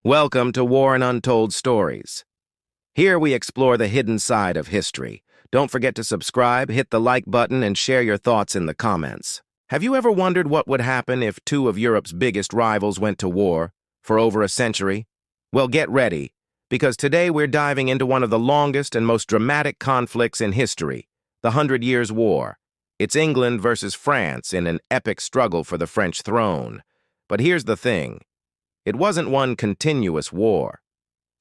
Welcome to War and Untold Stories. Here we explore the hidden side of history. Don't forget to subscribe, hit the like button, and share your thoughts in the comments. Have you ever wondered what would happen if two of Europe's biggest rivals went to war for over a century? Well, get ready, because today we're diving into one of the longest and most dramatic conflicts in history, the 100 Years' War. It's England versus France in an epic struggle for the French throne. But here's the thing. It wasn't one continuous war.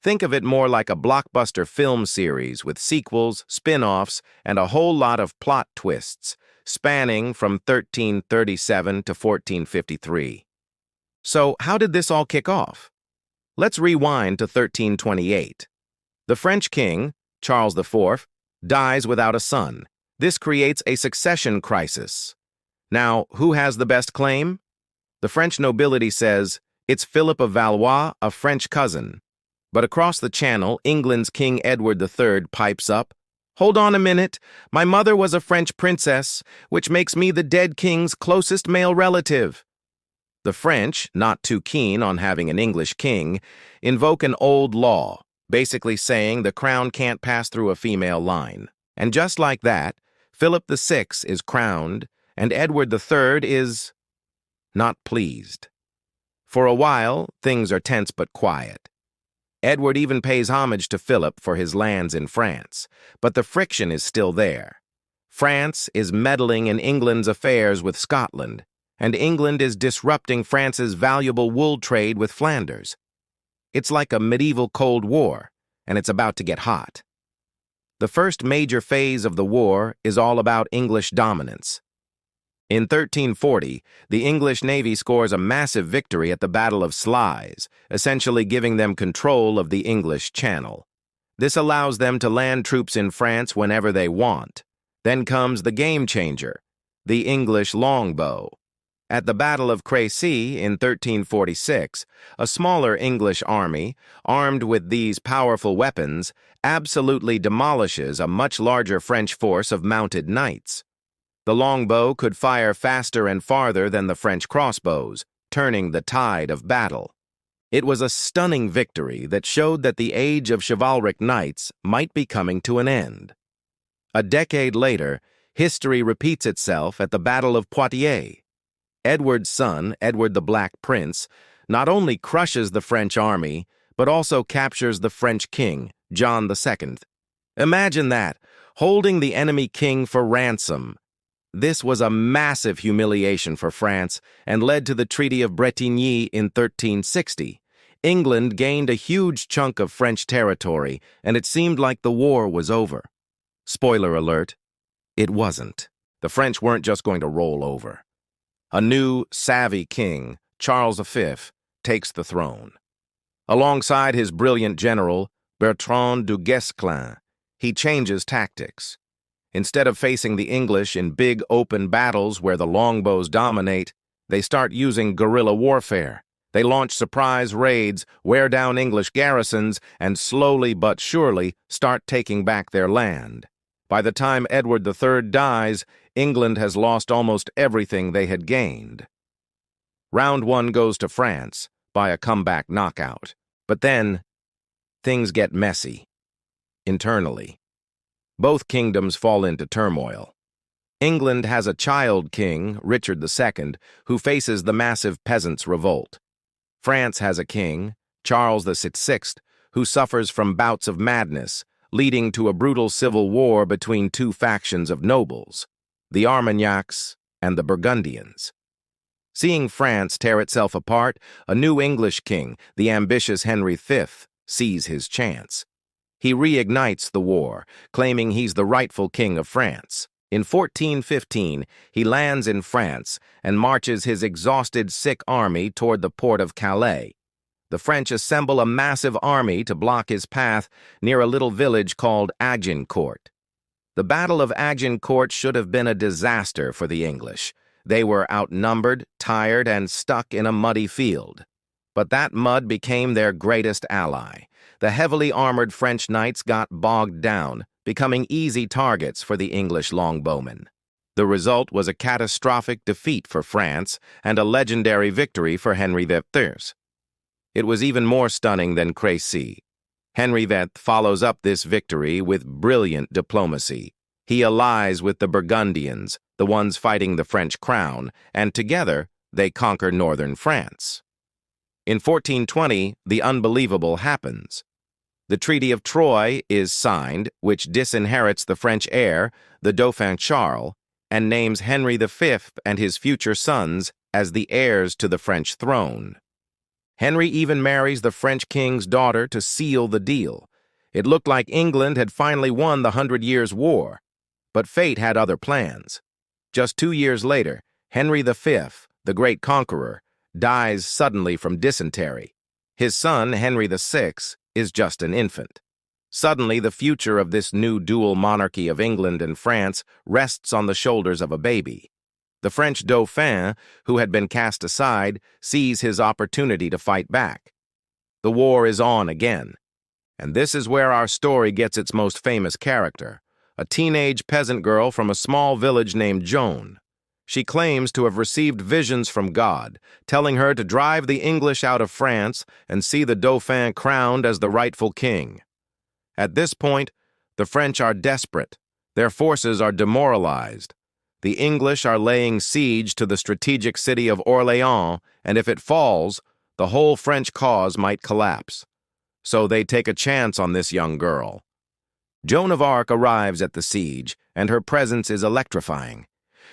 Think of it more like a blockbuster film series with sequels, spin-offs, and a whole lot of plot twists, spanning from 1337 to 1453. So, how did this all kick off? Let's rewind to 1328. The French king, Charles IV, dies without a son. This creates a succession crisis. Now, who has the best claim? The French nobility says, "It's Philip of Valois, a French cousin." But across the channel, England's King Edward III pipes up, "Hold on a minute, my mother was a French princess, which makes me the dead king's closest male relative." The French, not too keen on having an English king, invoke an old law, basically saying the crown can't pass through a female line. And just like that, Philip VI is crowned, and Edward III is not pleased. For a while, things are tense but quiet. Edward even pays homage to Philip for his lands in France, but the friction is still there. France is meddling in England's affairs with Scotland, and England is disrupting France's valuable wool trade with Flanders. It's like a medieval Cold War, and it's about to get hot. The first major phase of the war is all about English dominance. In 1340, the English Navy scores a massive victory at the Battle of Sluys, essentially giving them control of the English Channel. This allows them to land troops in France whenever they want. Then comes the game changer, the English longbow. At the Battle of Crécy in 1346, a smaller English army, armed with these powerful weapons, absolutely demolishes a much larger French force of mounted knights. The longbow could fire faster and farther than the French crossbows, turning the tide of battle. It was a stunning victory that showed that the age of chivalric knights might be coming to an end. A decade later, history repeats itself at the Battle of Poitiers. Edward's son, Edward the Black Prince, not only crushes the French army, but also captures the French king, John II. Imagine that, holding the enemy king for ransom. This was a massive humiliation for France and led to the Treaty of Bretigny in 1360. England gained a huge chunk of French territory, and it seemed like the war was over. Spoiler alert, it wasn't. The French weren't just going to roll over. A new, savvy king, Charles V, takes the throne. Alongside his brilliant general, Bertrand du Guesclin, he changes tactics. Instead of facing the English in big open battles where the longbows dominate, they start using guerrilla warfare. They launch surprise raids, wear down English garrisons, and slowly but surely start taking back their land. By the time Edward III dies, England has lost almost everything they had gained. Round one goes to France by a comeback knockout. But then, things get messy. Internally. Both kingdoms fall into turmoil. England has a child king, Richard II, who faces the massive peasants' revolt. France has a king, Charles VI, who suffers from bouts of madness, leading to a brutal civil war between two factions of nobles, the Armagnacs and the Burgundians. Seeing France tear itself apart, a new English king, the ambitious Henry V, sees his chance. He reignites the war, claiming he's the rightful king of France. In 1415, he lands in France and marches his exhausted, sick army toward the port of Calais. The French assemble a massive army to block his path near a little village called Agincourt. The Battle of Agincourt should have been a disaster for the English. They were outnumbered, tired, and stuck in a muddy field. But that mud became their greatest ally. The heavily armored French knights got bogged down, becoming easy targets for the English longbowmen. The result was a catastrophic defeat for France and a legendary victory for Henry V. It was even more stunning than Crécy. Henry V follows up this victory with brilliant diplomacy. He allies with the Burgundians, the ones fighting the French crown, and together they conquer northern France. In 1420, the unbelievable happens. The Treaty of Troyes is signed, which disinherits the French heir, the Dauphin Charles, and names Henry V and his future sons as the heirs to the French throne. Henry even marries the French king's daughter to seal the deal. It looked like England had finally won the 100 Years' War, but fate had other plans. Just 2 years later, Henry V, the great conqueror, dies suddenly from dysentery. His son, Henry VI, is just an infant. Suddenly, the future of this new dual monarchy of England and France rests on the shoulders of a baby. The French Dauphin, who had been cast aside, sees his opportunity to fight back. The war is on again. And this is where our story gets its most famous character, a teenage peasant girl from a small village named Joan. She claims to have received visions from God, telling her to drive the English out of France and see the Dauphin crowned as the rightful king. At this point, the French are desperate. Their forces are demoralized. The English are laying siege to the strategic city of Orléans, and if it falls, the whole French cause might collapse. So they take a chance on this young girl. Joan of Arc arrives at the siege, and her presence is electrifying.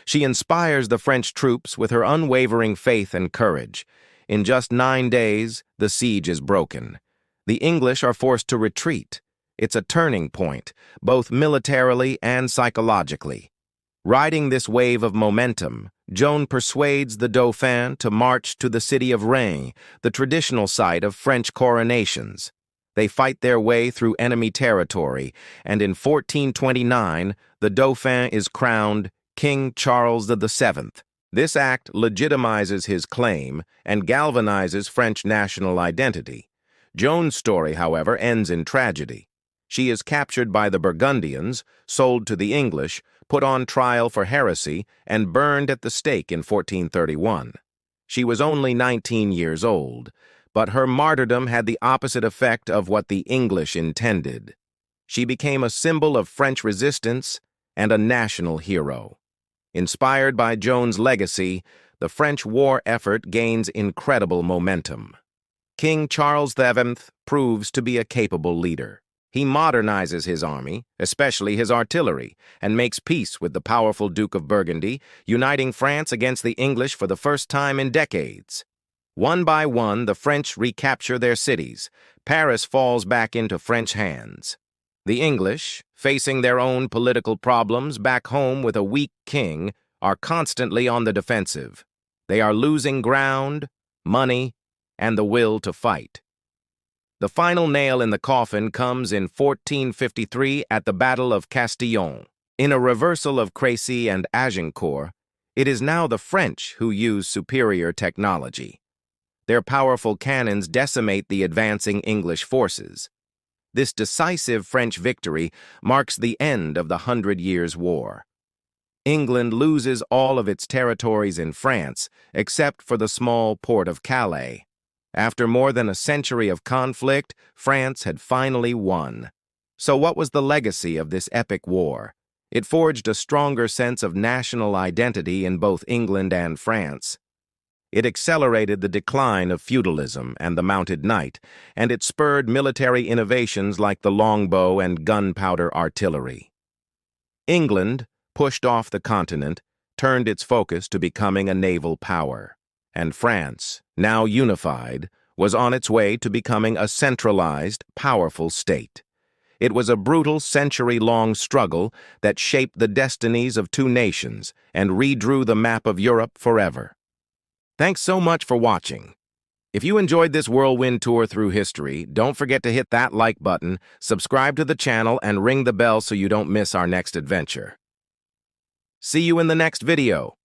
She inspires the French troops with her unwavering faith and courage. In just 9 days, the siege is broken. The English are forced to retreat. It's a turning point, both militarily and psychologically. Riding this wave of momentum, Joan persuades the Dauphin to march to the city of Reims, the traditional site of French coronations. They fight their way through enemy territory, and in 1429, the Dauphin is crowned King Charles VII. This act legitimizes his claim and galvanizes French national identity. Joan's story, however, ends in tragedy. She is captured by the Burgundians, sold to the English, put on trial for heresy, and burned at the stake in 1431. She was only 19 years old, but her martyrdom had the opposite effect of what the English intended. She became a symbol of French resistance and a national hero. Inspired by Joan's legacy, the French war effort gains incredible momentum. King Charles VII proves to be a capable leader. He modernizes his army, especially his artillery, and makes peace with the powerful Duke of Burgundy, uniting France against the English for the first time in decades. One by one, the French recapture their cities. Paris falls back into French hands. The English, facing their own political problems back home with a weak king, are constantly on the defensive. They are losing ground, money, and the will to fight. The final nail in the coffin comes in 1453 at the Battle of Castillon. In a reversal of Crécy and Agincourt, it is now the French who use superior technology. Their powerful cannons decimate the advancing English forces. This decisive French victory marks the end of the 100 Years' War. England loses all of its territories in France, except for the small port of Calais. After more than a century of conflict, France had finally won. So what was the legacy of this epic war? It forged a stronger sense of national identity in both England and France. It accelerated the decline of feudalism and the mounted knight, and it spurred military innovations like the longbow and gunpowder artillery. England, pushed off the continent, turned its focus to becoming a naval power. And France, now unified, was on its way to becoming a centralized, powerful state. It was a brutal century-long struggle that shaped the destinies of two nations and redrew the map of Europe forever. Thanks so much for watching. If you enjoyed this whirlwind tour through history, don't forget to hit that like button, subscribe to the channel, and ring the bell so you don't miss our next adventure. See you in the next video.